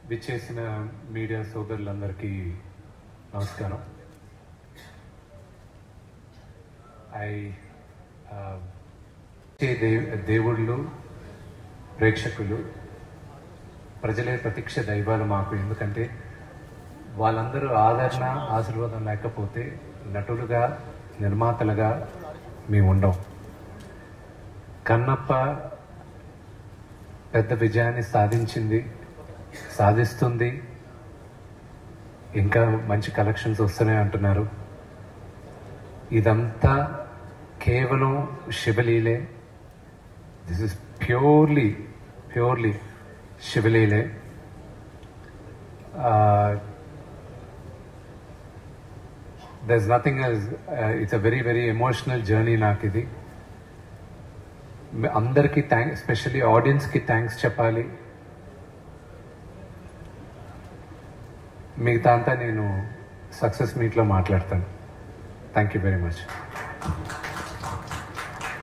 విచ్చేసిన మీడియా సోదరులందరికీ నమస్కారం. దేవుళ్ళు, ప్రేక్షకులు, ప్రజలే ప్రత్యక్ష దైవాలు మాకు. ఎందుకంటే వాళ్ళందరూ ఆదరణ, ఆశీర్వాదం లేకపోతే నటులుగా, నిర్మాతలుగా మేము ఉండం. కన్నప్ప పెద్ద విజయాన్ని సాధిస్తుంది. ఇంకా మంచి కలెక్షన్స్ వస్తున్నాయి అంటున్నారు. ఇదంతా కేవలం శివలీలే. దిస్ ఇస్ ప్యూర్లీ శివలీలే. there's nothing else. It's a very emotional journey నాకు ఇది. అందరికీ థ్యాంక్స్, ఎస్పెషల్లీ ఆడియన్స్కి థ్యాంక్స్ చెప్పాలి. మిగతా అంతా నేను సక్సెస్ మీట్లో మాట్లాడతాను. Thank you very much.